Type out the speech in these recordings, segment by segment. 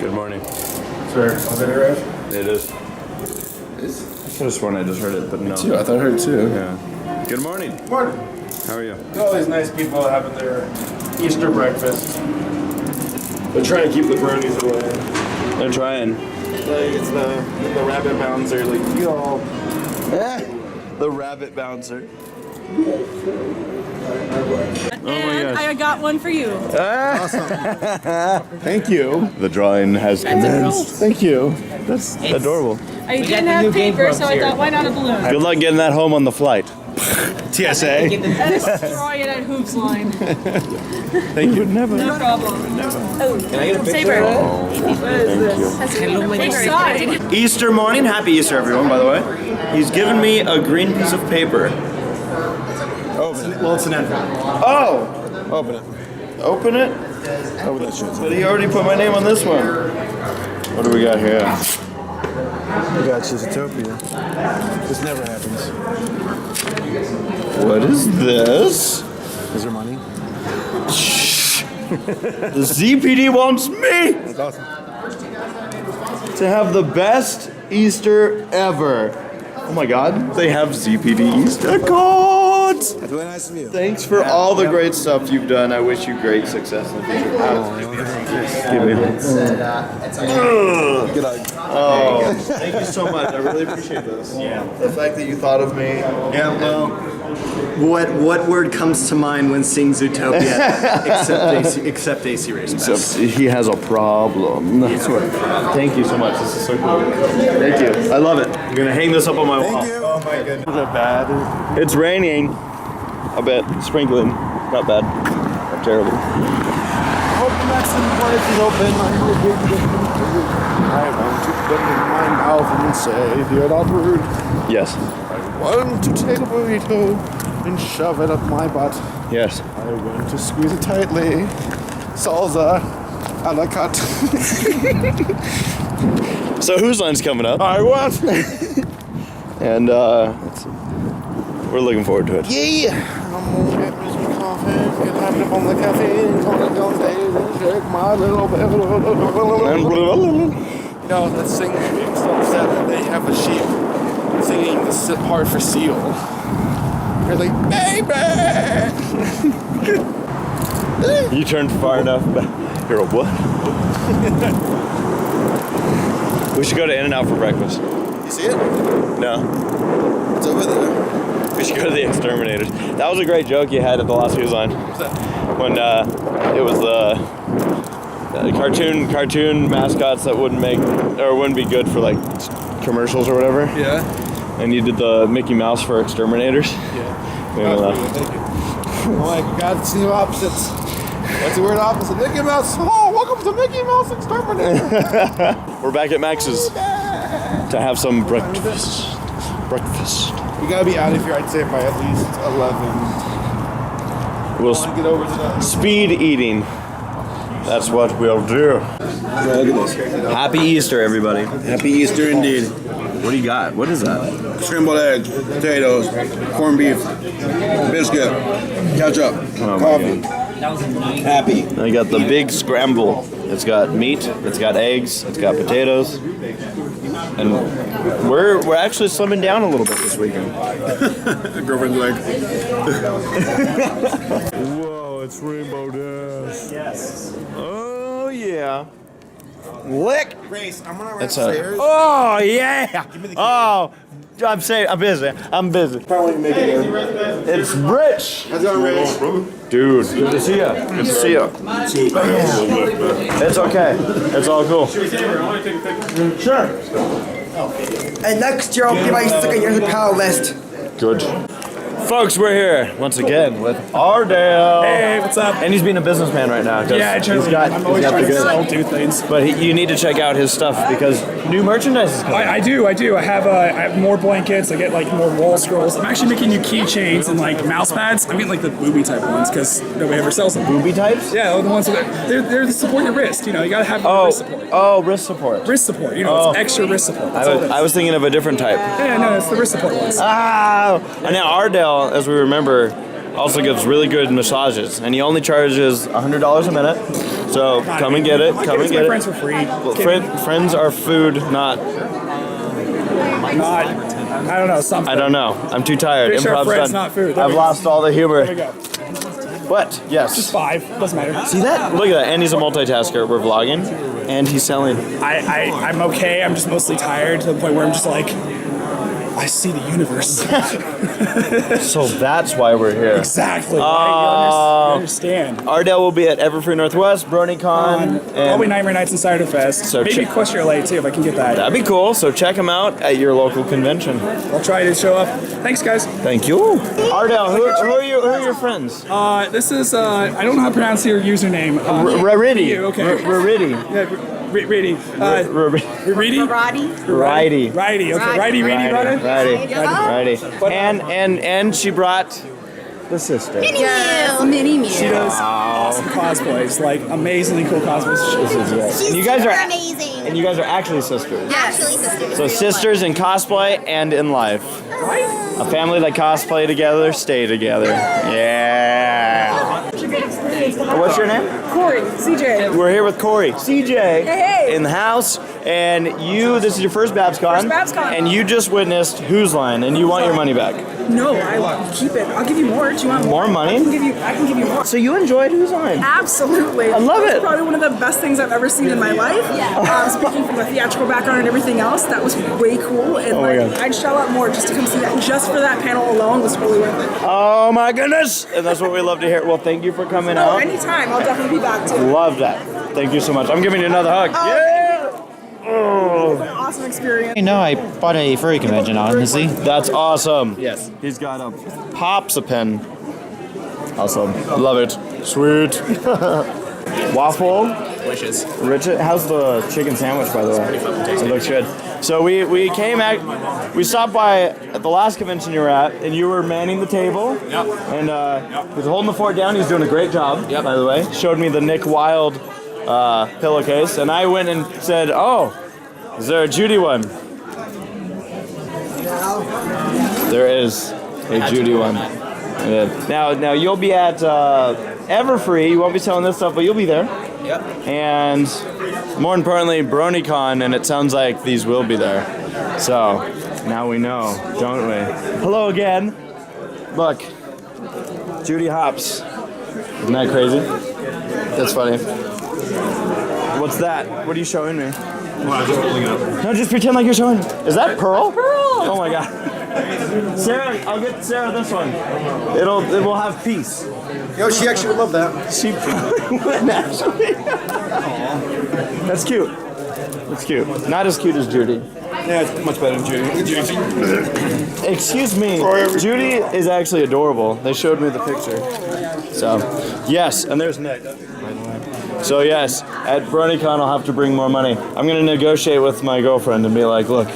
Good morning. Sir, was it arrived? It is. I could have sworn I just heard it, but no. Me too, I thought I heard it too. Yeah. Good morning. Good morning. How are you? All these nice people having their Easter breakfast. They're trying to keep the bronies away. They're trying. It's the rabbit bouncer, like, you all. The rabbit bouncer. And I got one for you. Awesome. Thank you. The drawing has commenced. Thank you. That's adorable. I didn't have paper, so I thought, why not a balloon? Good luck getting that home on the flight. TSA. Destroy it at Hoops Line. Thank you. Never. No problem. Oh, Can I get a picture? Saber. Oh, What is this? Hello, my Which side? Easter morning. Happy Easter, everyone, by the way. He's given me a green piece of paper. Open it. Well, it's an envelope. Oh! Open it. Open it? Open that shit. But he already put my name on this one. What do we got here? We got Zootopia. This never happens. What is this? Is there money? The ZPD wants me That's awesome. to have the best Easter ever. Oh my god, they have ZPD Easter cards! That's really nice of you. Thanks for all the great stuff you've done. I wish you great success in the future. Give me. Good eye. Oh, thank you so much. I really appreciate this. Yeah. The fact that you thought of me. Yeah, well, what word comes to mind when seeing Zootopia except ACRacebest? Except he has a problem. That's what. Thank you so much. This is so cool. Thank you. I love it. I'm gonna hang this up on my wall. Thank you. Oh my goodness. Not bad. It's raining. I bet. Sprinkling. Not bad. Not terrible. I hope the Mexican place is open. I want to put it in my mouth and say, you're not rude. Yes. I want to take a burrito and shove it up my butt. Yes. I want to squeeze it tightly. Salsa a la cut. So whose line's coming up? I want. And we're looking forward to it. Yeah. I'm gonna get me some coffee, get hyped up on the caffeine, come downstairs and shake my little bit. You know, that sing being so upset that they have a sheep singing the part for seal. They're like, baby! You turned far enough back. You're a what? We should go to In-N-Out for breakfast. You see it? No. It's over there. We should go to the Exterminators. That was a great joke you had at the last Who's Line. What's that? When it was cartoon mascots that wouldn't be good for like commercials or whatever. Yeah. And you did the Mickey Mouse for Exterminators. Yeah. Made me laugh. Thank you. Oh my God, it's the opposites. What's the word opposite? Mickey Mouse. Oh, welcome to Mickey Mouse Exterminator. We're back at Max's to have some breakfast. We gotta be out of here, I'd say, by at least 11. We'll I want to get over to the speed eating. That's what we'll do. Happy Easter, everybody. Happy Easter indeed. What do you got? What is that? Scrambled eggs, potatoes, corned beef, biscuit, ketchup, coffee. Happy. I got the big scramble. It's got meat, it's got eggs, it's got potatoes. And we're actually slimming down a little bit this weekend. Girlfriend's like, Whoa, it's Rainbow Dash. Yes. Oh, yeah. Lick. race. I'm gonna run It's upstairs. oh, yeah. Oh, I'm busy. Probably make it there. It's Rich. How's it going, Rich? Dude, good to see you. Good to see you. It's okay. It's all cool. Sure. And next year I'll be my second year's power list. Good. Folks, we're here once again with Ardale. Hey, what's up? And he's being a businessman right now. Yeah, I'm always trying to sell two things. But you need to check out his stuff because new merchandise is coming. I do. I have more blankets. I get like more wall scrolls. I'm actually making new keychains and like mouse pads. I'm getting like the booby type ones because nobody ever sells them. Booby types? Yeah, the ones that they're to support your wrist. You know, you gotta have wrist support. Oh, wrist support. Wrist support. You know, it's extra wrist support. That's all it is. I was thinking of a different type. Yeah, no, it's the wrist support ones. Ah! And now Ardale, as we remember, also gives really good massages, and he only charges $100 a minute. So come and get it. Come and get friends it. for free. Well, friends are food, not. I don't know, something. I don't know. I'm too tired. Pretty sure Improv's friends, done. not food. There I've we go. lost all the humor. There we go. But yes. Just 5. Doesn't matter. See that? Look at that. And he's a multitasker. We're vlogging, and he's selling. I'm okay. I'm just mostly tired to the point where I'm just like, I see the universe. So that's why we're here. Exactly. Right? You understand. Ardell will be at Everfree Northwest, BronyCon, Probably Nightmare Nights and Cider Fest. So maybe Equestria LA too if I can get that. that'd be cool. So check him out at your local convention. I'll try to show up. Thanks, guys. Thank you. Ardell, who are your friends? This is I don't know how to pronounce your username. Rarity. Okay. Rarity. Yeah, Reedy. Reedy? Righty. Righty. Okay. Righty. Righty. And she brought the sister. Mini me. She does awesome cosplays, like amazingly cool cosplays. And you guys are amazing. And you guys are actually sisters. Actually, sisters. So sisters in cosplay and in life. A family that cosplay together, stay together. Yeah. What's your name? Corey, CJ. We're here with Corey. CJ Hey. in the house. And this is your first Babscon. First Babscon. And you just witnessed Who's Line, and you want your money back. No, I keep it. I'll give you more. Do you want More money? I can give you more. So you enjoyed Who's Line? Absolutely. I love it. It's probably one of the best things I've ever seen in my life. Speaking from a theatrical background and everything else, that was way cool. And my God. I'd shell out more just to come see that. Just for that panel alone was totally worth it. Oh my goodness! And that's what we love to hear. Well, thank you for coming No, out. anytime. I'll definitely be back too. Love that. Thank you so much. I'm giving you another hug. Yeah! Oh. Awesome experience. No, I bought a furry convention, honestly. That's awesome. Yes. He's got a Pops a pen. Awesome. Love it. Sweet. Waffle. Wishes. Richard, how's the chicken sandwich, by the way? It looks good. So we came at, we stopped by at the last convention you were at, and you were manning the table. Yep. And he was holding the fort down. He was doing a great job, by the way. Showed me the Nick Wilde pillowcase, and I went and said, "Oh, is there a Judy one?" There is a Judy one. Yeah. Now you'll be at Everfree. You won't be selling this stuff, but you'll be there. Yep. And more importantly, BronyCon, and it sounds like these will be there. So now we know, don't we? Hello again. Look, Judy Hopps. Isn't that crazy? That's funny. What's that? What are you showing me? Well, I'm just pulling it up. No, just pretend like you're showing. Is that Pearl? Pearl! Oh my God. Sarah, I'll get Sarah this one. It will have peace. Yo, she actually would love that. She probably would actually. That's cute. That's cute. Not as cute as Judy. Yeah, it's much better than Judy. Excuse me. Judy is actually adorable. They showed me the picture. So, yes, and there's Nick. So yes, at BronyCon I'll have to bring more money. I'm gonna negotiate with my girlfriend and be like, look,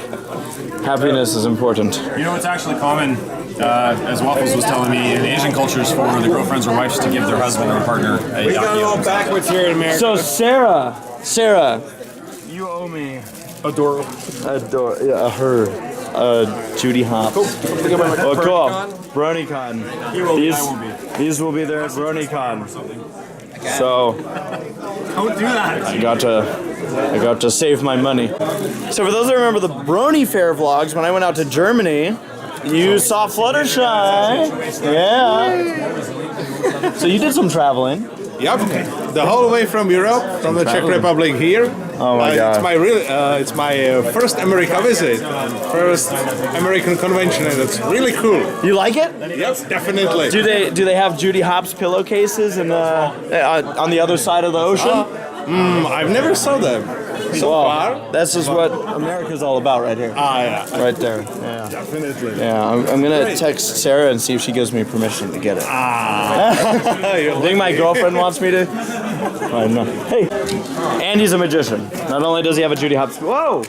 happiness is important. You know, it's actually common, as Waffles was telling me, in Asian cultures for the girlfriends or wives to give their husband or partner a We got it all backwards here in America. So Sarah, you owe me Adorable. Judy Hopps. Oh, cool. BronyCon. These will be there at BronyCon. So Don't do that. I got to save my money. So for those that remember the Brony Fair vlogs, when I went out to Germany, you saw Fluttershy. Yeah. So you did some traveling. Yep, the whole way from Europe, from the Czech Republic here. Oh my God! It's my first America visit, first American convention, and it's really cool. You like it? Yes, definitely. Do they have Judy Hopps pillowcases on the other side of the ocean? I've never saw them so far. This is what America's all about right here. Yeah. Right there. Yeah. Definitely. Yeah, I'm gonna text Sarah and see if she gives me permission to get it. You think my girlfriend wants me to? I don't know. Hey, and he's a magician. Not only does he have a Judy Hopps. Whoa!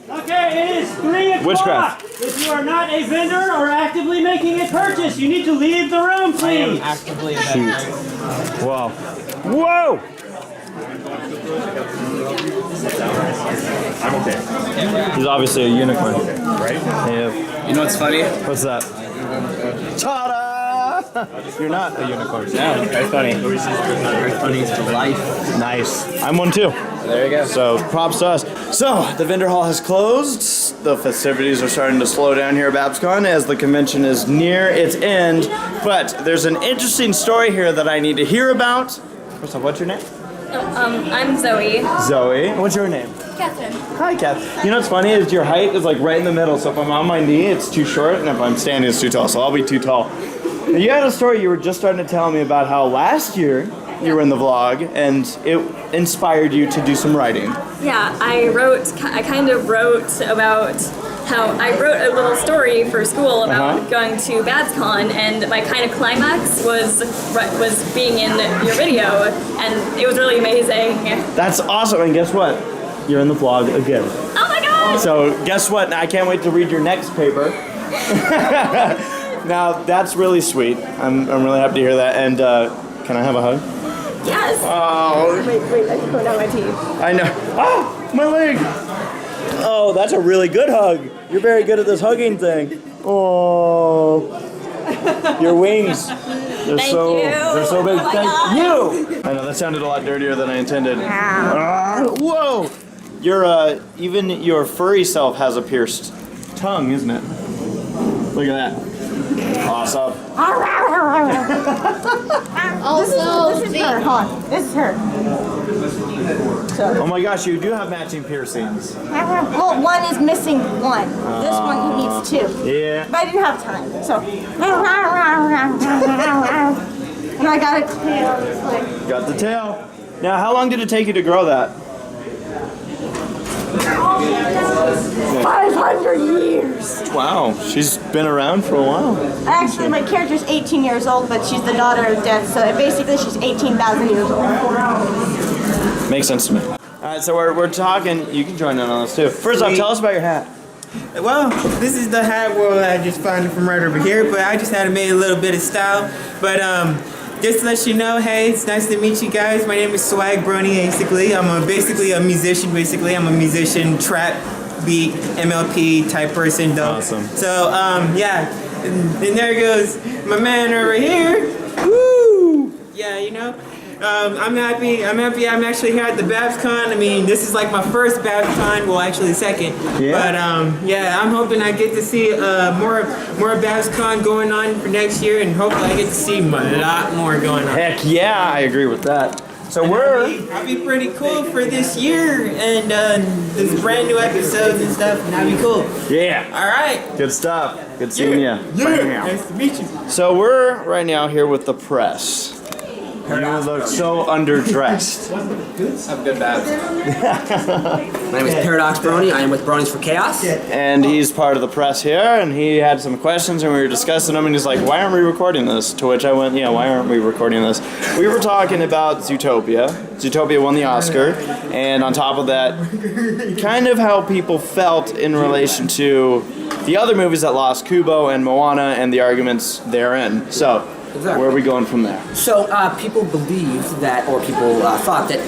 Okay, it is 3 o'clock. Witchcraft. If you are not a vendor or actively making a purchase, you need to leave the room, please. Actively Wow. Whoa! I'm okay. He's obviously a unicorn. Right? Yeah. You know what's funny? What's that? Ta-da! You're not a unicorn. Yeah, very funny. Very funny to life. Nice. I'm one too. There you go. So props to us. So the vendor hall has closed. The festivities are starting to slow down here at Babscon as the convention is near its end. But there's an interesting story here that I need to hear about. First off, what's your name? I'm Zoe. Zoe. What's your name? Catherine. Hi, Kath. You know what's funny is your height is like right in the middle. So if I'm on my knee, it's too short, and if I'm standing, it's too tall. So I'll be too tall. You had a story you were just starting to tell me about how last year you were in the vlog, and it inspired you to do some writing. Yeah, I kind of wrote about how I wrote a little story for school about going to Babscon, and my kind of climax was being in your video, and it was really amazing. That's awesome, and guess what? You're in the vlog again. Oh my god! So guess what? I can't wait to read your next paper. Now that's really sweet. I'm really happy to hear that. And can I have a hug? Yes! Oh. Wait, I can put out my teeth. I know. Oh, my leg! Oh, that's a really good hug. You're very good at this hugging thing. Oh, your wings. They're Thank so you. they're so big. Oh my Thank God. you. I know that sounded a lot dirtier than I intended. Whoa! Your even your furry self has a pierced tongue, isn't it? Look at that. Awesome. Also, this is her. Hold on. This is her. Oh my gosh, you do have matching piercings. Well, one is missing one. This one needs two. Yeah. But I didn't have time, so. And I got a tail. Got the tail. Now, how long did it take you to grow that? 500 years. Wow, she's been around for a while. Actually, my character's 18 years old, but she's the daughter of death, so basically she's 18,000 years old. Makes sense to me. All right, so we're talking. You can join in on this too. First off, tell us about your hat. Well, this is the hat where I just found it from right over here, but I just had to make a little bit of style. But just to let you know, hey, it's nice to meet you guys. My name is Swag Brony, basically. I'm basically a musician, I'm a musician, trap, beat, MLP type person, though. Awesome. So, yeah. And there goes my man over here. Woo! Yeah, you know. I'm happy. I'm actually here at the Babscon. I mean, this is like my first Babscon. Well, actually, second. Yeah. But yeah, I'm hoping I get to see more Babscon going on for next year, and hopefully I get to see a lot more going on. Heck yeah, I agree with that. So I'll be pretty cool for this year and this brand new episodes and stuff, and that'd be cool. Yeah. All right. Good stuff. Good seeing you. Yeah. Nice to meet you. So we're right now here with the press. You look so underdressed. I'm good, Babs. My name is Paradox Brony. I am with Bronies for Chaos. And he's part of the press here, and he had some questions, and we were discussing them, and he's like, why aren't we recording this? To which I went, yeah, why aren't we recording this? We were talking about Zootopia. Zootopia won the Oscar, and on top of that, kind of how people felt in relation to the other movies that lost, Kubo and Moana, and the arguments therein. So, where are we going from there? So people believed that, or people thought that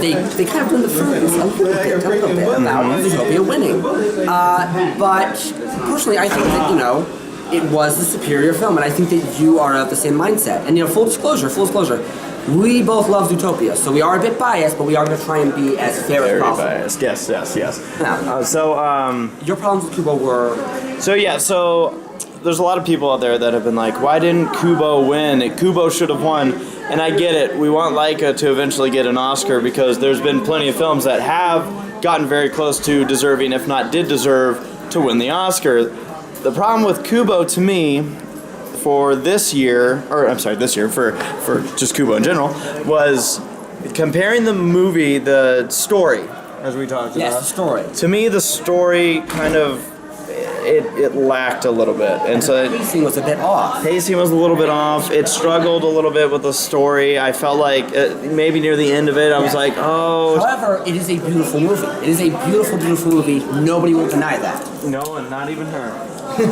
they kind of blew the furnace a little bit about Zootopia winning. But personally, I think that, you know, it was the superior film, and I think that you are of the same mindset. And, you know, full disclosure, we both love Zootopia, so we are a bit biased, but we are going to try and be as fair as possible. Very biased, yes. Now, your problems with Kubo were... So there's a lot of people out there that have been like, why didn't Kubo win? Kubo should have won. And I get it. We want Laika to eventually get an Oscar because there's been plenty of films that have gotten very close to deserving, if not did deserve, to win the Oscar. The problem with Kubo, to me, for this year, for just Kubo in general, was comparing the movie, the story, as we talked about. Yes, the story. To me, the story kind of, it lacked a little bit. And so the pacing was a bit off. Pacing was a little bit off. It struggled a little bit with the story. I felt like maybe near the end of it, I was like, oh. However, it is a beautiful movie. It is a beautiful, beautiful movie. Nobody will deny that. No, and not even her.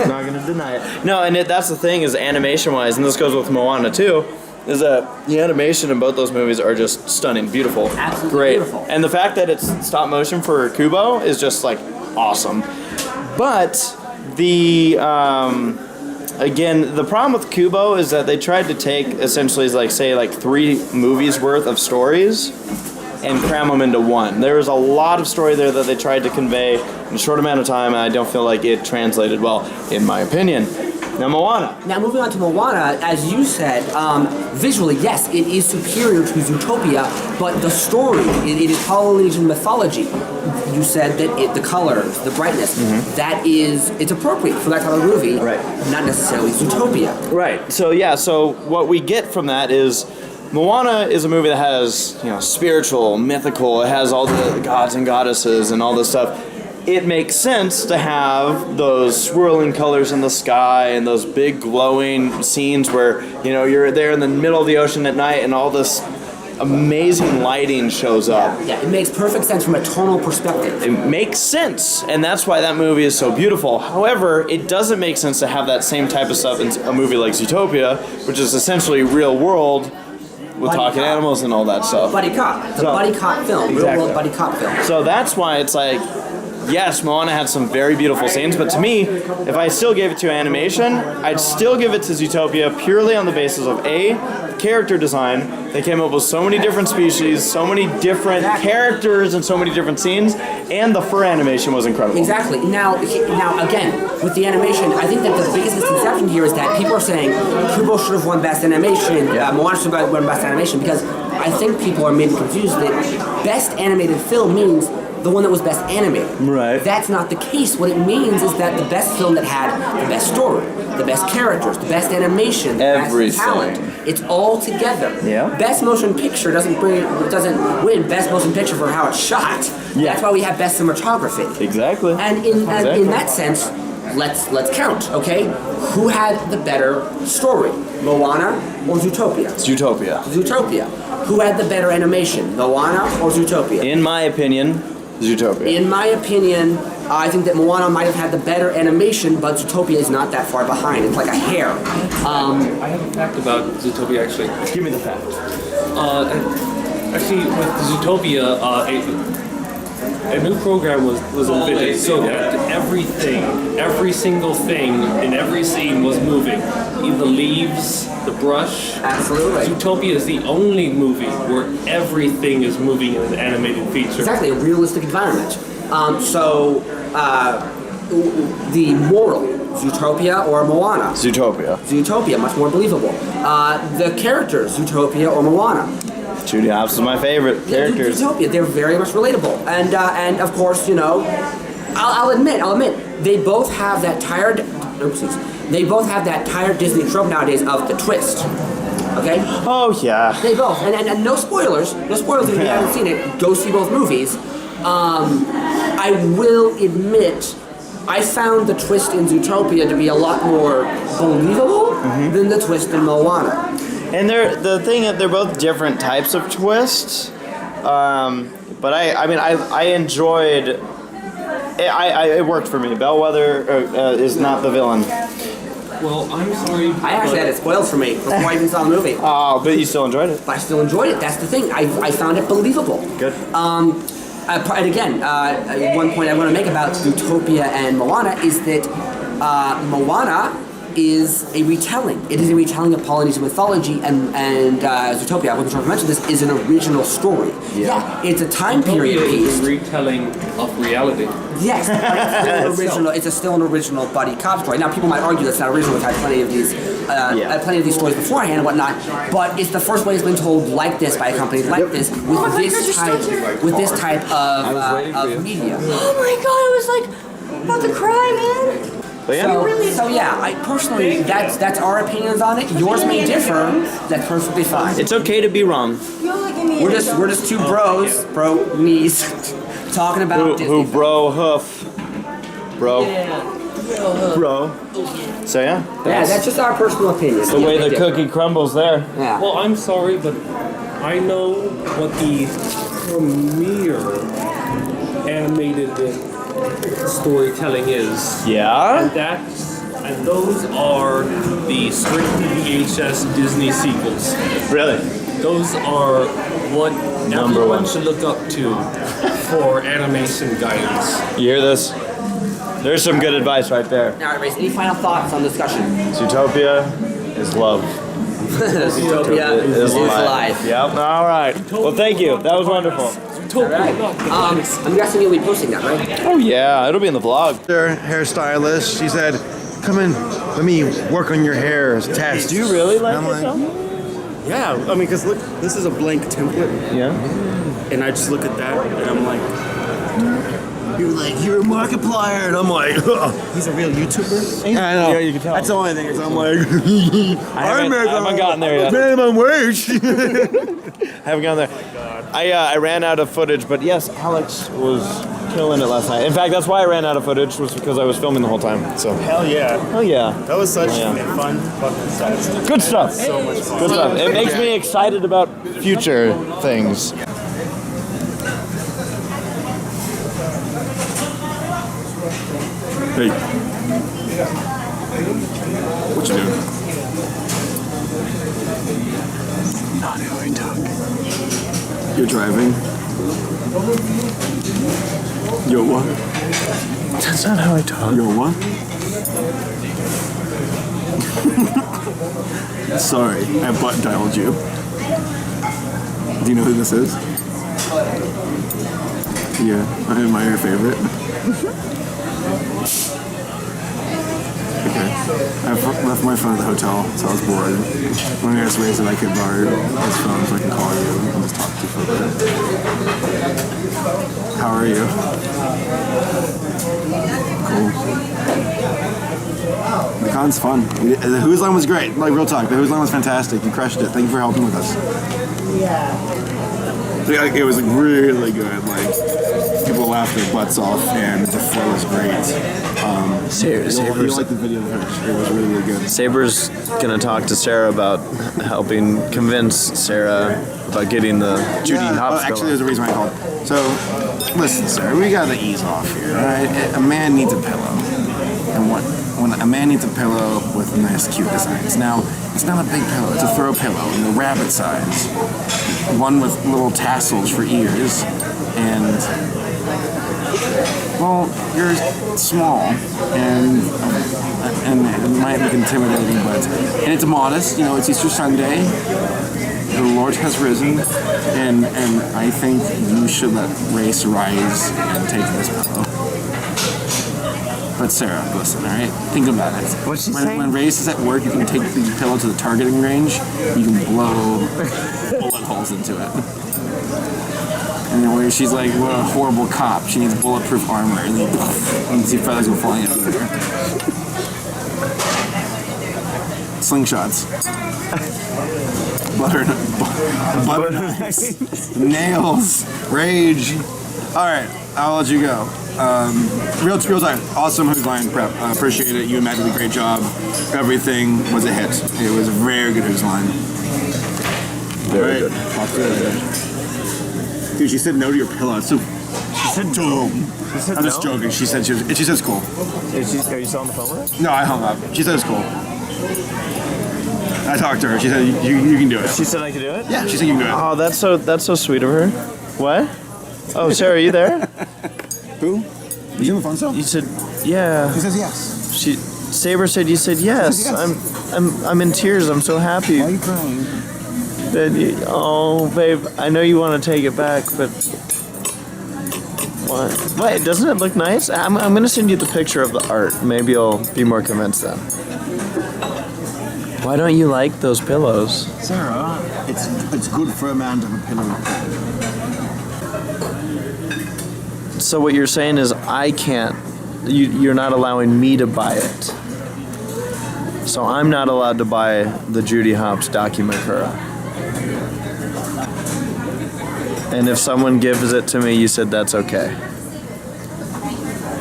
Not going to deny it. No, and that's the thing is animation-wise, and this goes with Moana too, is that the animation in both those movies are just stunning, beautiful, absolutely great. Beautiful. And the fact that it's stop motion for Kubo is just like awesome. But the again, the problem with Kubo is that they tried to take essentially like 3 movies worth of stories and cram them into one. There was a lot of story there that they tried to convey in a short amount of time, and I don't feel like it translated well, in my opinion. Now, Moana. Now, moving on to Moana, as you said, visually, yes, it is superior to Zootopia, but the story, it is Polynesian mythology. You said that the colors, the brightness, it's appropriate for that type of movie, right? Not necessarily Zootopia. Right. So, yeah, so what we get from that is Moana is a movie that has, spiritual, mythical, it has all the gods and goddesses and all this stuff. It makes sense to have those swirling colors in the sky and those big glowing scenes where, you're there in the middle of the ocean at night and all this amazing lighting shows up. Yeah, it makes perfect sense from a tonal perspective. It makes sense, and that's why that movie is so beautiful. However, it doesn't make sense to have that same type of stuff in a movie like Zootopia, which is essentially real world with talking animals and all that stuff. Buddy cop. It's a buddy cop film. Exactly. Real world buddy cop film. So that's why it's like, yes, Moana had some very beautiful scenes, but to me, if I still gave it to animation, I'd still give it to Zootopia purely on the basis of character design. They came up with so many different species, so many different characters, and so many different scenes, and the fur animation was incredible. Exactly. Now again, with the animation, I think that the biggest misconception here is that people are saying Kubo should have won Best Animation, Moana should have won Best Animation, because I think people are maybe confused that Best Animated Film means the one that was best animated. Right. That's not the case. What it means is that the best film that had the best story, the best characters, the best animation, the best talent, it's all together. Yeah. Best motion picture doesn't win best motion picture for how it's shot. Yeah. That's why we have best cinematography. Exactly. And in that sense, let's count. Okay, who had the better story, Moana or Zootopia? Zootopia. Zootopia. Who had the better animation, Moana or Zootopia? In my opinion, Zootopia. In my opinion, I think that Moana might have had the better animation, but Zootopia is not that far behind. It's like a hair. I have a fact about Zootopia, actually. Give me the fact. Actually, with Zootopia, a new program was invented so that every single thing in every scene was moving. The leaves, the brush. Absolutely. Zootopia is the only movie where everything is moving in an animated feature. Exactly, a realistic environment. The moral, Zootopia or Moana? Zootopia. Zootopia, much more believable. The characters, Zootopia or Moana? Judy Hopps is my favorite characters. Zootopia, they're very much relatable. And of course, I'll admit, they both have that tired Disney trope nowadays of the twist. Okay? Oh yeah. They both, and no spoilers. No spoilers if you haven't seen it. Go see both movies. I will admit, I found the twist in Zootopia to be a lot more believable than the twist in Moana. And they're both different types of twists. But I enjoyed it. It worked for me. Bellwether is not the villain. Well, I'm sorry. I actually had it spoiled for me before I even saw the movie. Oh, but you still enjoyed it. But I still enjoyed it. That's the thing. I found it believable. Good. And again, one point I want to make about Zootopia and Moana is that Moana is a retelling. It is a retelling of Polynesian mythology, and Zootopia, I wasn't sure if I mentioned this, is an original story. Yeah. It's a time period piece. Is a retelling of reality. Yes, it's still an original buddy cop story. Now, people might argue that's not original. We've had plenty of these stories beforehand and whatnot, but it's the first way it's been told like this by a company like this with this type of media. Oh my god, I was like about to cry, man. But yeah. So yeah, I personally, that's our opinions on it. Yours may differ. That's perfectly fine. It's okay to be wrong. We're just two bros, knees, talking about Disney. Who bro hoof, bro. Bro. So yeah. That's just our personal opinion. The way the cookie crumbles there. Yeah. Well, I'm sorry, but I know what the premiere animated storytelling is. Yeah? And those are the strictly VHS Disney sequels. Really? Those are what everyone should look up to for animation guidance. You hear this? There's some good advice right there. All right, Race, any final thoughts on discussion? Zootopia is love. Zootopia is life. Yep. All right. Well, thank you. That was wonderful. All right. I'm guessing you'll be posting that, right? Oh yeah, it'll be in the vlog. Their hairstylist, she said, "Come in, let me work on your hair as a test." Do you really like I'm it? Yeah, I mean, because look, this is a blank template. Yeah. And I just look at that and I'm like, you're like, you're a Markiplier. And I'm like, he's a real YouTuber? Yeah, I know. Yeah, you can tell. That's the only thing is I'm like, I haven't gotten there yet. minimum wage. I haven't gotten there. I ran out of footage, but yes, Alex was killing it last night. In fact, that's why I ran out of footage, was because I was filming the whole time. So hell yeah. Hell yeah. That was such Yeah. fun fucking stuff. Good stuff. So much fun. Good stuff. It makes me excited about future things. Hey. What you doing? Not how I talk. You're driving. Yo, what? That's not how I talk. Yo, what? Sorry, I butt dialed you. Do you know who this is? Yeah, I admire your favorite. Okay. I left my phone at the hotel, so I was bored. When I asked Ray if I could borrow his phone so I can call you and just talk to you for a bit. How are you? Cool. The con's fun. The Who's Line was great. Like, real talk. The Who's Line was fantastic. You crushed it. Thank you for helping with us. Yeah. It was really good. Like, people laughed their butts off, and the flow was great. You'll like the video of her. It was really, really good. Saber's gonna talk to Sarah about helping convince Sarah about getting the Judy Hopps. Actually, there's a reason why I called. So, listen, Sarah, we gotta ease off here, all right? A man needs a pillow. And when a man needs a pillow with nice, cute designs. Now, it's not a big pillow, it's a throw pillow in the rabbit size. One with little tassels for ears. And, well, you're small, and it might look intimidating, and it's modest. You know, it's Easter Sunday. The Lord has risen, and I think you should let Race rise and take this pillow. But Sarah, listen, all right? Think about it. What's she saying? When Race is at work, you can take the pillow to the targeting range. You can blow bullet holes into it. And then where she's like, what a horrible cop. She needs bulletproof armor. And then you can see feathers go flying out of there. Slingshots. Butter knives. Nails. Rage. Alright, I'll let you go. Real time. Awesome Who's Line prep. Appreciate it. You and Matt did a great job. Everything was a hit. It was a very good Who's Line. Very good. Talk to you later. Dude, she said no to your pillow. It's so. She said no. I'm just joking. She said it's cool. Are you still on the phone with her? No, I hung up. She said it's cool. I talked to her. She said you can do it. She said I could do it? Yeah, she said you can do it. Oh, that's so sweet of her. What? Oh, Sarah, are you there? Who? You on the phone still? You said yeah. She says yes. Saber said you said yes. I'm in tears. I'm so happy. Why are you crying? Oh, babe, I know you want to take it back, but what? Wait, doesn't it look nice? I'm gonna send you the picture of the art. Maybe you'll be more convinced then. Why don't you like those pillows? Sarah, it's good for a man to have a pillow. So what you're saying is I can't. You're not allowing me to buy it. So I'm not allowed to buy the Judy Hopps Dakimakura. And if someone gives it to me, you said that's okay.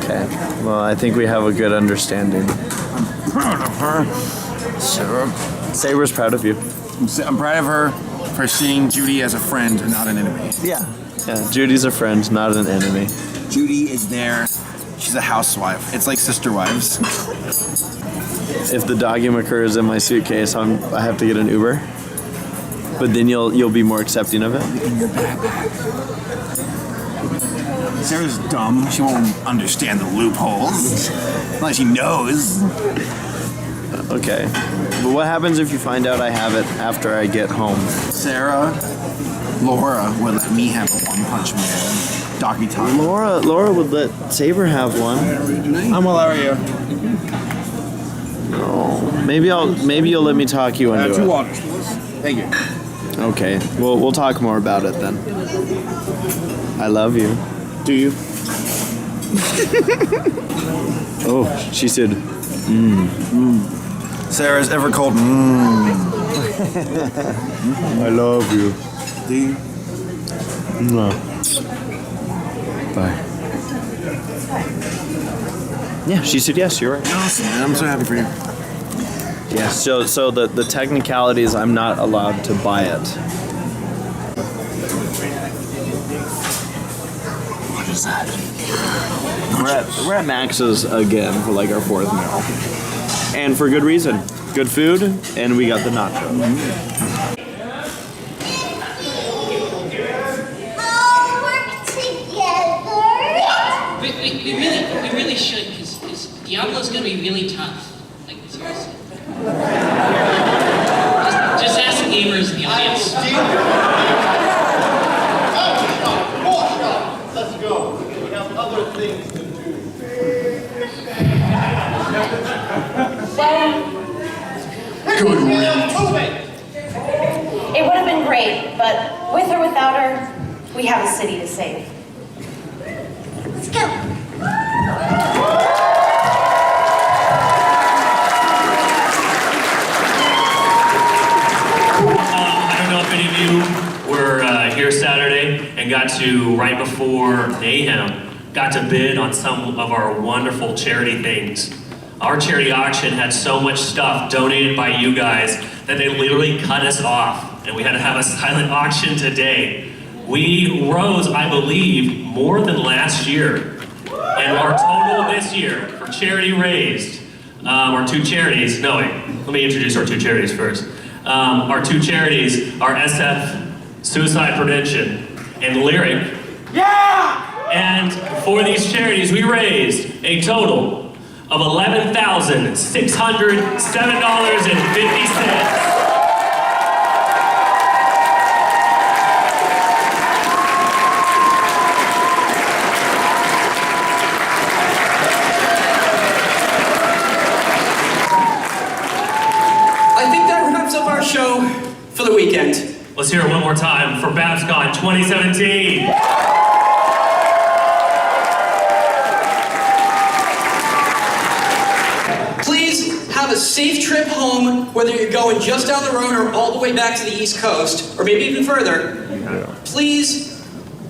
Okay. Well, I think we have a good understanding. I'm proud of her, Sarah. Saber's proud of you. I'm proud of her for seeing Judy as a friend and not an enemy. Yeah. Yeah. Judy's a friend, not an enemy. Judy is there. She's a housewife. It's like sister wives. If the Dakimakura is in my suitcase, I have to get an Uber. But then you'll be more accepting of it. In your backpack. Sarah's dumb. She won't understand the loopholes. Unless she knows. Okay. But what happens if you find out I have it after I get home? Laura would let me have a One Punch Man. Doggy time. Laura would let Saber have one. I'm will allow you. No. Maybe you'll let me talk you into it. 2 waters, please. Thank you. Okay. We'll talk more about it then. I love you. Do you? Oh, she said, Sarah's ever cold. I love you. Do you? No. Bye. Yeah, she said yes, you're right. Awesome, man. I'm so happy for you. Yeah, so the technicalities, I'm not allowed to buy it. What is that? We're at Max's again for like our 4th meal. And for good reason. Good food, and we got the nachos. We really should, because Diablo's gonna be really tough. Like, seriously. Just ask the gamers in the audience. Let's go. We have other things to do. Good It would have been great, but with or without her, we have a city to save. Let's go. I don't know if any of you were here Saturday and got to, right before Mayhem, got to bid on some of our wonderful charity things. Our charity auction had so much stuff donated by you guys that they literally cut us off, and we had to have a silent auction today. We rose, I believe, more than last year, and our total this year for charity raised, our 2 charities, no wait, let me introduce our 2 charities first. Our 2 charities are SF Suicide Prevention and Lyric. Yeah! And for these charities, we raised a total of $11,607.50. I think that wraps up our show for the weekend. Let's hear it one more time for Babscon 2017. Please have a safe trip home, whether you're going just down the road or all the way back to the East Coast, or maybe even further. Please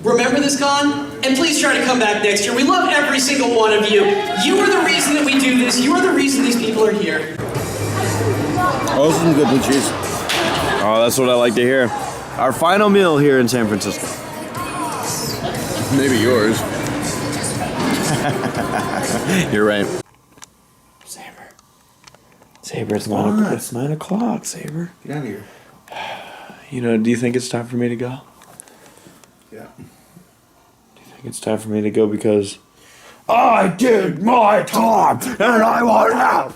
remember this con, and please try to come back next year. We love every single one of you. You are the reason that we do this. You are the reason these people are here. Oh, some good blue cheese. Oh, that's what I like to hear. Our final meal here in San Francisco. Maybe yours. You're right. Saber, it's 9 o'clock, Saber. Get out of here. You know, do you think it's time for me to go? Yeah. Do you think it's time for me to go because I did my time and I want out?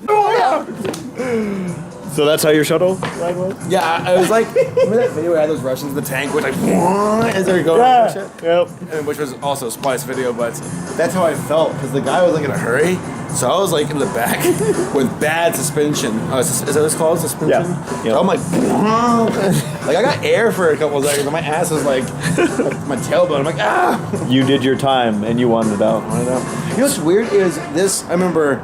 So that's how your shuttle ride was? Yeah, I was like, remember that video where I had those Russians in the tank, which like, as they were going and shit? Yep. And which was also a Splice video, but that's how I felt, because the guy was like in a hurry, so I was like in the back with bad suspension. Is that what it's called, suspension? Yeah. Yep. So I'm like, like I got air for a couple of seconds, and my ass was like, my tailbone, I'm like, ah! You did your time and you wanted it out. You know what's weird is this, I remember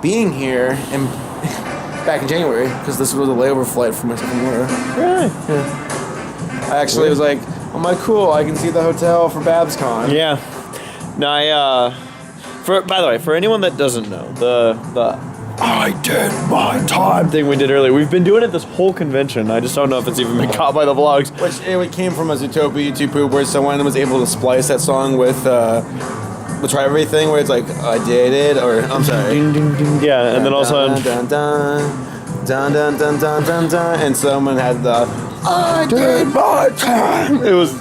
being here and back in January, because this was a layover flight from Florida. Really? Yeah. I actually was like, I'm like, cool, I can see the hotel for Babscon. Yeah. No, by the way, for anyone that doesn't know, the I did my time thing we did earlier, we've been doing it this whole convention. I just don't know if it's even been caught by the vlogs. Which it came from a Zootopia YouTube poop where someone was able to splice that song with the Try Everything, where it's like, I did it, or I'm sorry. Ding, ding, ding. Yeah, and then also dun, dun, dun, dun, dun, dun, dun, dun, dun, and someone had the I did my time. It was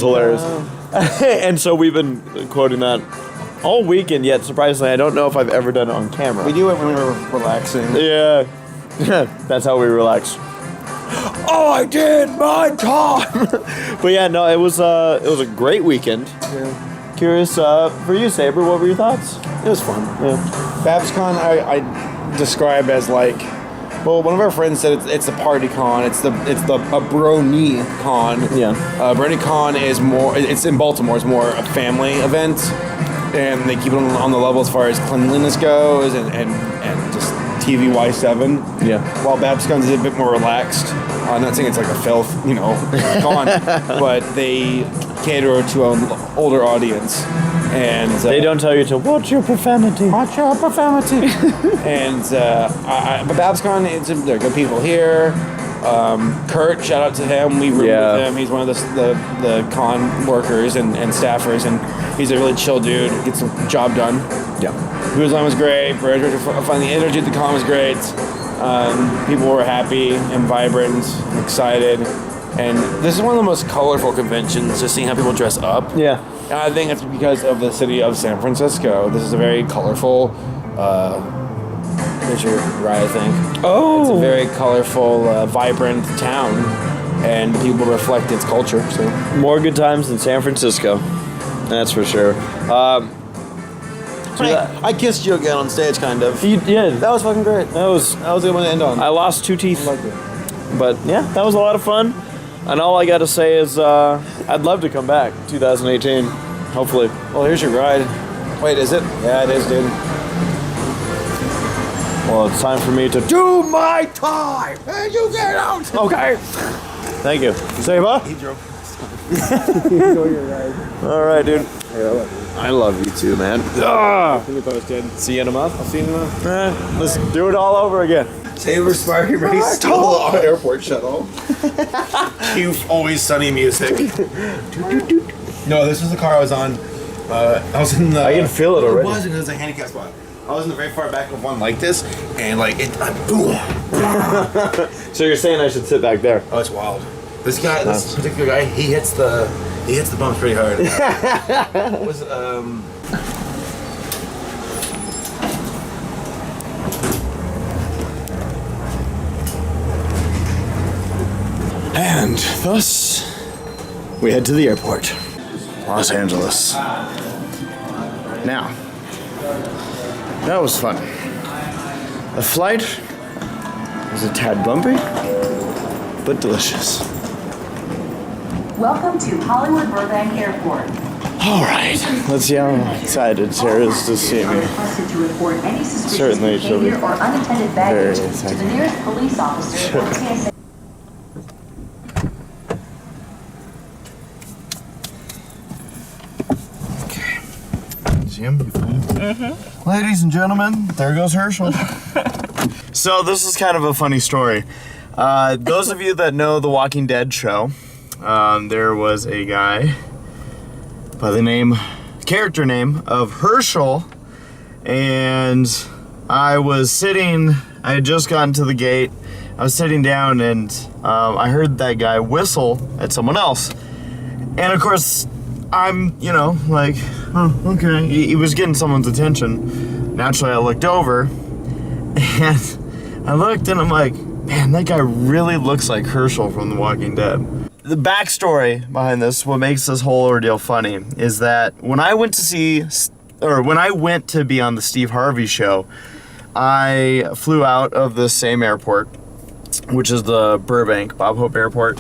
hilarious. And so we've been quoting that all weekend, yet surprisingly, I don't know if I've ever done it on camera. We do it when we're relaxing. Yeah. That's how we relax. Oh, I did my time! But yeah, no, it was a great weekend. Yeah. Curious, for you, Saber, what were your thoughts? It was fun. Yeah. Babscon, I describe as like, well, one of our friends said it's a party con. It's a brony con. Yeah. Brony con is more. It's in Baltimore. It's more a family event, and they keep it on the level as far as cleanliness goes, and just TVY7. Yeah. While Babscon's is a bit more relaxed. I'm not saying it's like a filth, con, but they cater to an older audience. And they don't tell you to watch your profanity. Watch your profanity. And but Babscon, there are good people here. Kurt, shout out to him. We roomed with him. He's one of the con workers and staffers, and he's a really chill dude. Gets the job done. Yeah. Food line was great. The energy at the con was great. People were happy and vibrant, excited. And this is one of the most colorful conventions, just seeing how people dress up. Yeah. And I think it's because of the city of San Francisco. This is a very colorful, there's your ride, I think. Oh! It's a very colorful, vibrant town, and people reflect its culture, so. More good times than San Francisco. That's for sure. I kissed you again on stage, kind of. You did. That was fucking great. That was a good one to end on. I lost 2 teeth. I liked it. But yeah, that was a lot of fun. And all I gotta say is, I'd love to come back 2018. Hopefully. Well, here's your ride. Wait, is it? Yeah, it is, dude. Well, it's time for me to do my time. And you get out. Okay. Thank you. Seba? He drove. Enjoy your ride. All right, dude. I love you too, man. See you in a month. I'll see you in a month. Let's do it all over again. Taylor Sparky Race stole our airport shuttle. Cue Always Sunny music. No, this was the car I was on. I was in the. I can feel it already. It was a handicap spot. I was in the very far back of one like this, and like it. Boom. So you're saying I should sit back there? Oh, it's wild. This guy, this particular guy, he hits the bumps pretty hard. What was And thus, we head to the airport. Los Angeles. Now, that was fun. The flight was a tad bumpy, but delicious. Welcome to Hollywood Burbank Airport. All right, let's see how excited Sarah is to see me. Certainly, she'll be or unattended very baggage to the excited. nearest police officer or TSA. See him? Ladies and gentlemen, there goes Herschel. So this is kind of a funny story. Those of you that know the Walking Dead show, there was a guy by the character name of Herschel, and I had just gotten to the gate, I was sitting down, and I heard that guy whistle at someone else. And of course, I'm, like, oh, okay. He was getting someone's attention. Naturally, I looked over, and I looked, and I'm like, man, that guy really looks like Herschel from The Walking Dead. The backstory behind this, what makes this whole ordeal funny, is that when I went to be on the Steve Harvey show, I flew out of the same airport, which is the Burbank Bob Hope Airport,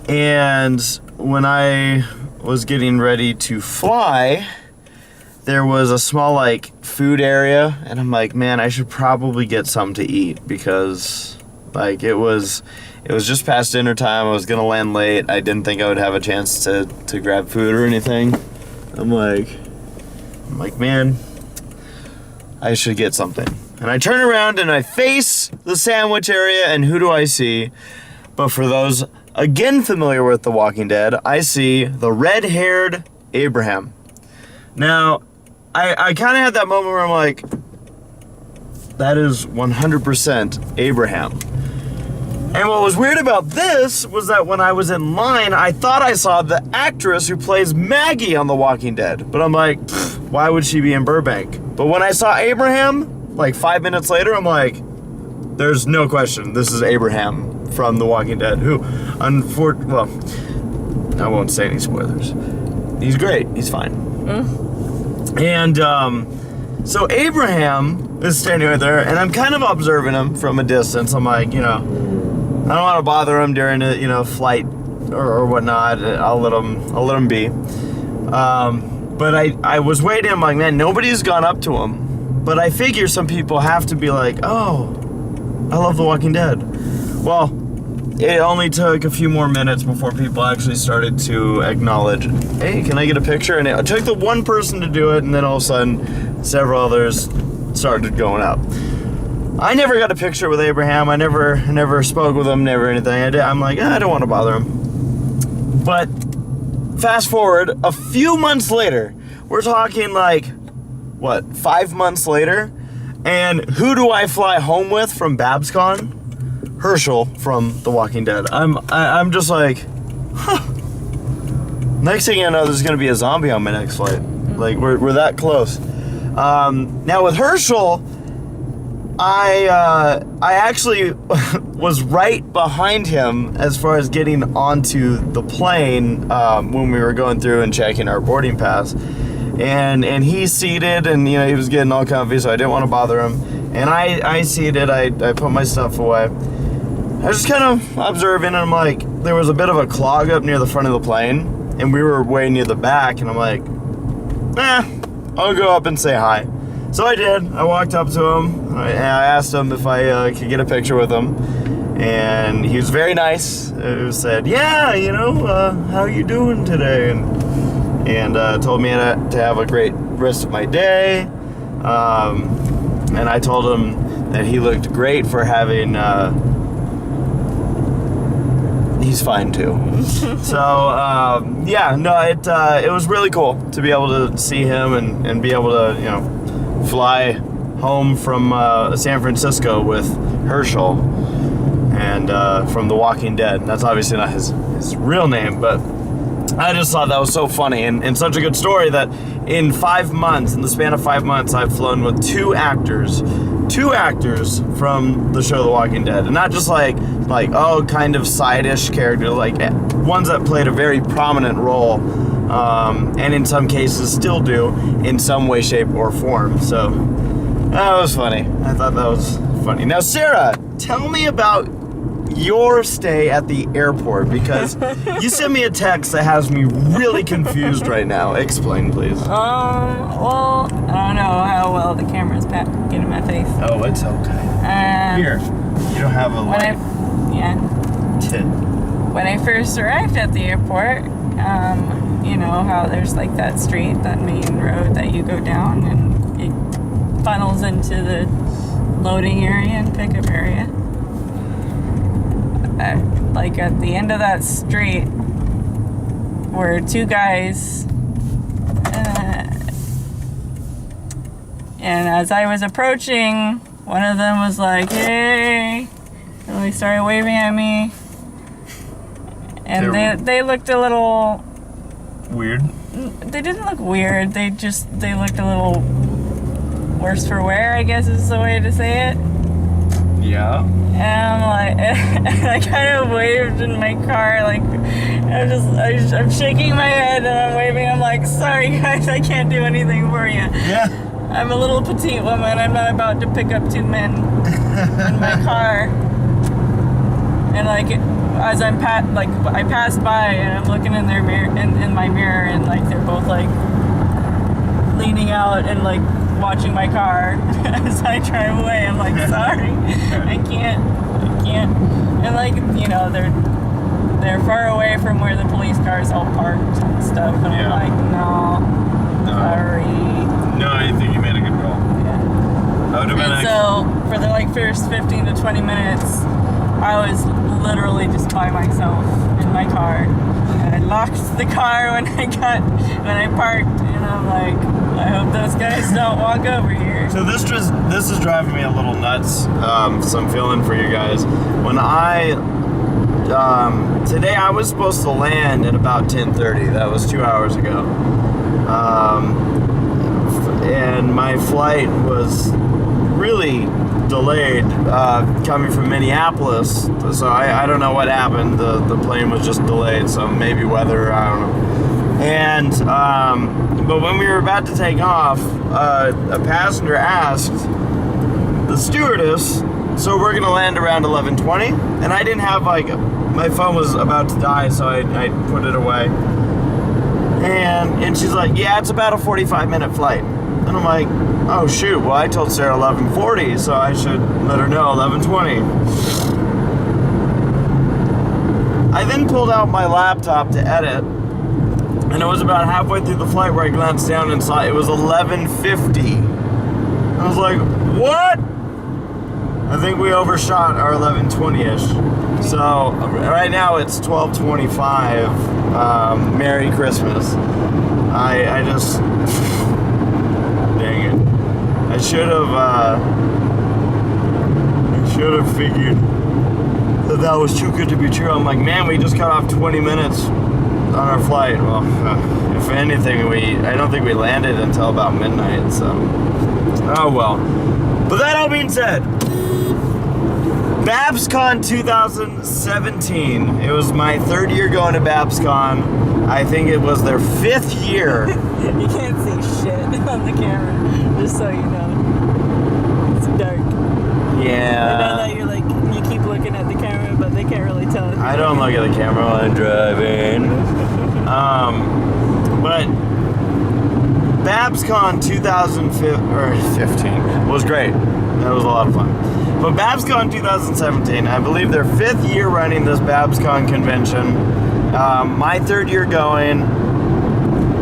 and when I was getting ready to fly, there was a small food area, and I'm like, man, I should probably get something to eat, because it was just past dinner time. I was gonna land late. I didn't think I would have a chance to grab food or anything. I'm like, man, I should get something. And I turn around and I face the sandwich area, and who do I see? But for those again familiar with The Walking Dead, I see the red-haired Abraham. Now, I kind of had that moment where I'm like, that is 100% Abraham. And what was weird about this was that when I was in line, I thought I saw the actress who plays Maggie on The Walking Dead. But I'm like, why would she be in Burbank? But when I saw Abraham, like 5 minutes later, I'm like, there's no question, this is Abraham from The Walking Dead, who, well, I won't say any spoilers. He's great, he's fine. And so Abraham is standing right there, and I'm kind of observing him from a distance. I'm like, you know, I don't want to bother him during a, you know, flight or whatnot. I'll let him be. But I was waiting. I'm like, man, nobody's gone up to him. But I figure some people have to be like, oh, I love The Walking Dead. Well, it only took a few more minutes before people actually started to acknowledge, hey, can I get a picture? And it took the one person to do it, and then all of a sudden, several others started going up. I never got a picture with Abraham. I never spoke with him, never anything. I'm like, I don't want to bother him. But fast forward, a few months later, we're talking like, what, 5 months later? And who do I fly home with from Babscon? Herschel from The Walking Dead. I'm just like, huh. Next thing I know, there's gonna be a zombie on my next flight. Like, we're that close. Now with Herschel, I actually was right behind him as far as getting onto the plane when we were going through and checking our boarding pass. And he's seated, and you know, he was getting all comfy, so I didn't want to bother him. And I seated, I put my stuff away. I was just kind of observing, and I'm like, there was a bit of a clog up near the front of the plane, and we were way near the back, and I'm like, I'll go up and say hi. So I did. I walked up to him, and I asked him if I could get a picture with him, and he was very nice. He said, yeah, you know, how you doing today? And told me to have a great rest of my day. And I told him that he looked great for having, he's fine too. So, yeah, no, it was really cool to be able to see him and be able to, you know, fly home from San Francisco with Herschel and from The Walking Dead. That's obviously not his real name, but I just thought that was so funny and such a good story that in 5 months, in the span of 5 months, I've flown with two actors from the show The Walking Dead. And not just like oh, kind of side-ish character, like ones that played a very prominent role, and in some cases still do in some way, shape, or form. So that was funny. I thought that was funny. Now, Sarah, tell me about your stay at the airport, because you sent me a text that has me really confused right now. Explain, please. Well, I don't know how well the camera's getting in my face. Oh, it's okay. Here, you don't have a light. When I first arrived at the airport, you know how there's like that street, that main road that you go down, and it funnels into the loading area and pickup area. Like at the end of that street were two guys, and as I was approaching, one of them was like, hey, and they started waving at me, and they looked a little weird. They didn't look weird, they looked a little worse for wear, I guess is the way to say it. Yeah. And I'm like, and I kind of waved in my car, like, I'm shaking my head and I'm waving. I'm like, sorry guys, I can't do anything for you. Yeah. I'm a little petite woman. I'm not about to pick up two men in my car. And like, as I passed by and I'm looking in their mirror, in my mirror, and like they're both like leaning out and like watching my car as I drive away. I'm like, sorry, I can't. And like, you know, they're far away from where the police cars all parked and stuff, and I'm like, no, sorry. No, I think you made a good call. Yeah. I would have been. So for the like first 15 to 20 minutes, I was literally just by myself in my car. And I locked the car when I parked, and I'm like, I hope those guys don't walk over here. So this is driving me a little nuts. So I'm feeling for you guys. When today I was supposed to land at about 10:30. That was 2 hours ago. And my flight was really delayed coming from Minneapolis. So I don't know what happened. The plane was just delayed. So maybe weather, I don't know. And but when we were about to take off, a passenger asked the stewardess, so we're gonna land around 11:20, and I didn't have my phone was about to die, so I put it away. And she's like, yeah, it's about a 45-minute flight. And I'm like, oh shoot, well I told Sarah 11:40, so I should let her know 11:20. I then pulled out my laptop to edit, and it was about halfway through the flight where I glanced down and saw it was 11:50. I was like, what? I think we overshot our 11:20-ish. So right now it's 12:25. Merry Christmas. I just, dang it. I should have figured that was too good to be true. I'm like, man, we just cut off 20 minutes on our flight. Well, if anything, I don't think we landed until about midnight, so. Oh well. But that all being said, Babscon 2017. It was my 3rd year going to Babscon. I think it was their 5th year. You can't see shit on the camera, just so you know. It's dark. Yeah. I know that you keep looking at the camera, but they can't really tell. I don't look at the camera while I'm driving. But Babscon 2015 was great. That was a lot of fun. But Babscon 2017, I believe their 5th year running this Babscon convention. My 3rd year going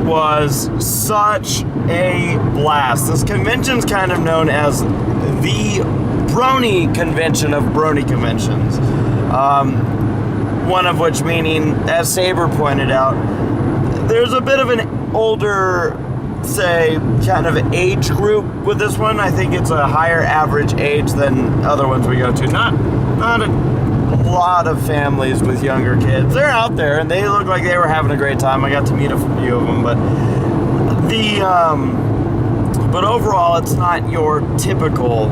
was such a blast. This convention's kind of known as the Brony convention of Brony conventions. One of which meaning, as Saber pointed out, there's a bit of an older, say, kind of age group with this one. I think it's a higher average age than other ones we go to. Not a lot of families with younger kids. They're out there and they look like they were having a great time. I got to meet a few of them, but overall it's not your typical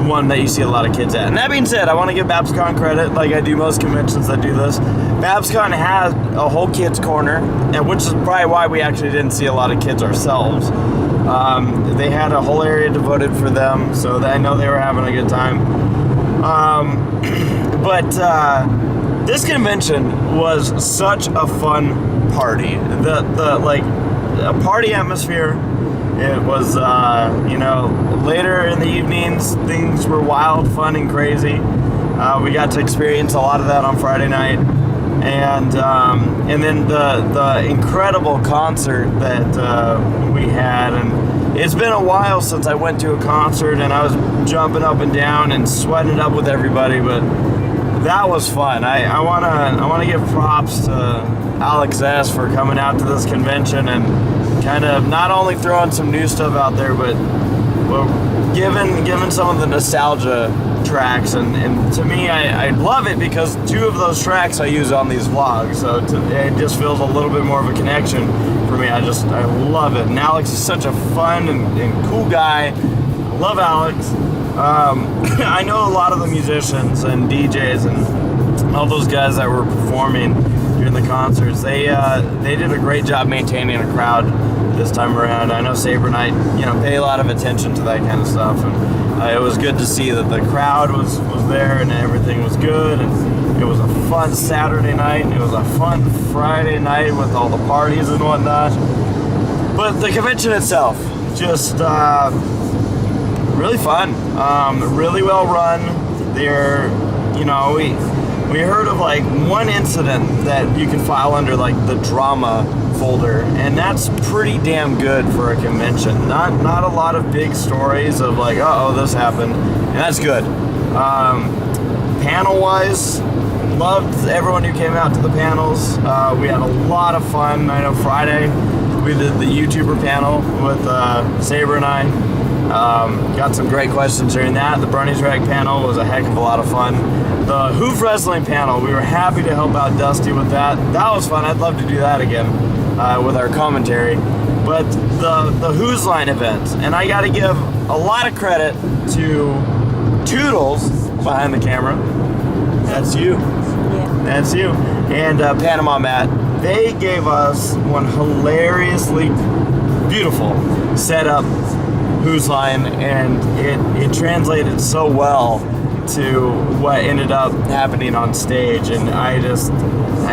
one that you see a lot of kids at. And that being said, I want to give Babscon credit, like I do most conventions that do this. Babscon has a whole kids corner, and which is probably why we actually didn't see a lot of kids ourselves. They had a whole area devoted for them, so I know they were having a good time. But this convention was such a fun party. A party atmosphere. It was, later in the evenings, things were wild, fun, and crazy. We got to experience a lot of that on Friday night. And then the incredible concert that we had. And it's been a while since I went to a concert, and I was jumping up and down and sweating it up with everybody, but that was fun. I wanna give props to ACRacebest for coming out to this convention and kind of not only throwing some new stuff out there, but giving some of the nostalgia tracks. And to me, I love it because 2 of those tracks I use on these vlogs, so it just feels a little bit more of a connection for me. I love it. And Alex is such a fun and cool guy. I love Alex. I know a lot of the musicians and DJs and all those guys that were performing during the concerts. They did a great job maintaining a crowd this time around. I know Saber and I, pay a lot of attention to that kind of stuff, and it was good to see that the crowd was there and everything was good. And it was a fun Saturday night, and it was a fun Friday night with all the parties and whatnot. But the convention itself, just really fun, really well run. We heard of one incident that you can file under the drama folder, and that's pretty damn good for a convention. Not a lot of big stories of uh-oh, this happened, and that's good. Panel-wise, loved everyone who came out to the panels. We had a lot of fun. I know Friday We did the YouTuber panel with Saber and I. Got some great questions during that. The Bronies Rag panel was a heck of a lot of fun. The Hoof Wrestling panel, we were happy to help out Dusty with that. That was fun. I'd love to do that again with our commentary. But the Who's Line event, and I got to give a lot of credit to Toodles behind the camera. That's you. Yeah. That's you. And Panama Matt. They gave us one hilariously beautiful setup Who's Line, and it translated so well to what ended up happening on stage. And I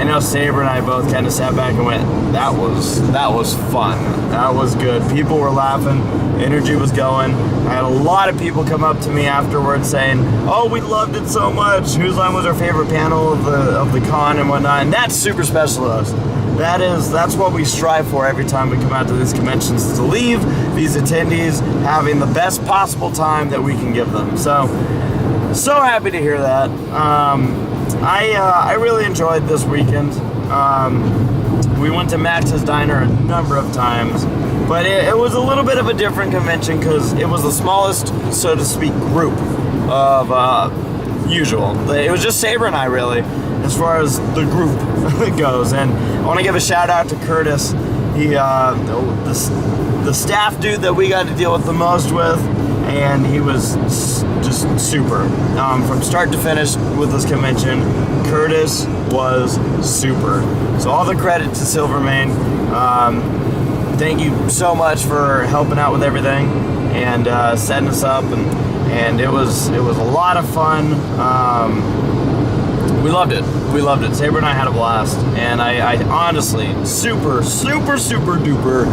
know Saber and I both kind of sat back and went, that was fun. That was good. People were laughing. Energy was going. I had a lot of people come up to me afterwards saying, oh, we loved it so much. Who's Line was our favorite panel of the con and whatnot. And that's super special to us. That's what we strive for every time we come out to these conventions, to leave these attendees having the best possible time that we can give them. So happy to hear that. I really enjoyed this weekend. We went to Max's Diner a number of times, but it was a little bit of a different convention because it was the smallest, so to speak, group of usual. It was just Saber and I, really, as far as the group goes. And I want to give a shout out to Curtis. He, the staff dude that we got to deal with the most with, and he was just super. From start to finish with this convention, Curtis was super. So all the credit to Silvermane. Thank you so much for helping out with everything and setting us up, and it was a lot of fun. We loved it. Saber and I had a blast, and I honestly super duper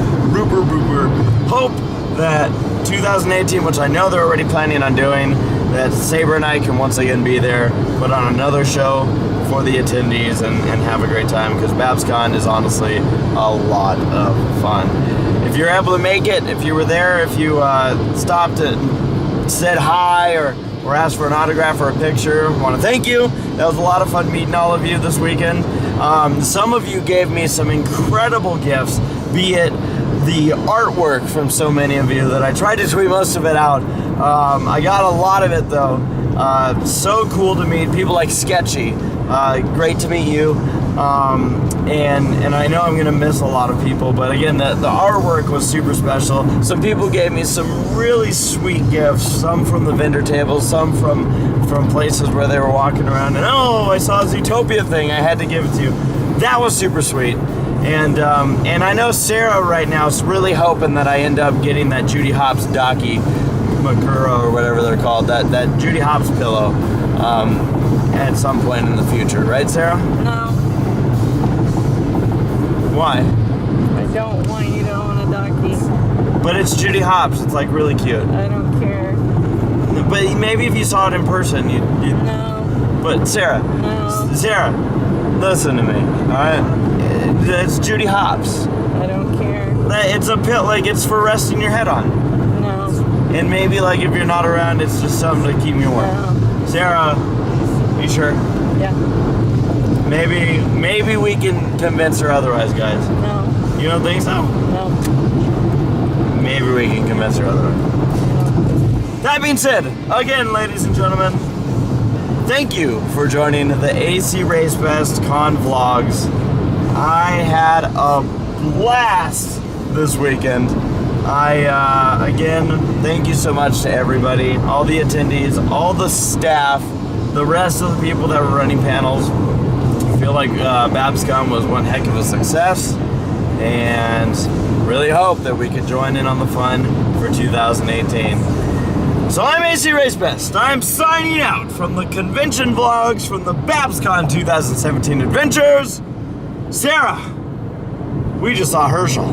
hope that 2018, which I know they're already planning on doing, that Saber and I can once again be there, put on another show for the attendees and have a great time, because Babscon is honestly a lot of fun. If you're able to make it, if you were there, if you stopped and said hi or asked for an autograph or a picture, I want to thank you. That was a lot of fun meeting all of you this weekend. Some of you gave me some incredible gifts, be it the artwork from so many of you that I tried to tweet most of it out. I got a lot of it though. So cool to meet people like Sketchy. Great to meet you. And I know I'm gonna miss a lot of people, but again, the artwork was super special. Some people gave me some really sweet gifts, some from the vendor tables, some from places where they were walking around, and oh, I saw a Zootopia thing, I had to give it to you. That was super sweet. And I know Sarah right now is really hoping that I end up getting that Judy Hopps Daki Makuro or whatever they're called, that Judy Hopps pillow at some point in the future, right, Sarah? No. Why? I don't want you to own a Daki. But it's Judy Hopps. It's like really cute. I don't care. But maybe if you saw it in person, you'd No. But Sarah. No. Sarah, listen to me. All right. It's Judy Hopps. I don't care. It's a pill. Like it's for resting your head on. No. And maybe like if you're not around, it's just something to keep you warm. No. Sarah, you sure? Yeah. Maybe we can convince her otherwise, guys. No. You don't think so? No. Maybe we can convince her otherwise. No. That being said, again, ladies and gentlemen, thank you for joining the ACRacebest Con Vlogs. I had a blast this weekend. Again, thank you so much to everybody, all the attendees, all the staff, the rest of the people that were running panels. I feel like Babscon was one heck of a success, and really hope that we could join in on the fun for 2018. So I'm ACRacebest. I'm signing out from the convention vlogs from the Babscon 2017 adventures. Sarah, we just saw Herschel.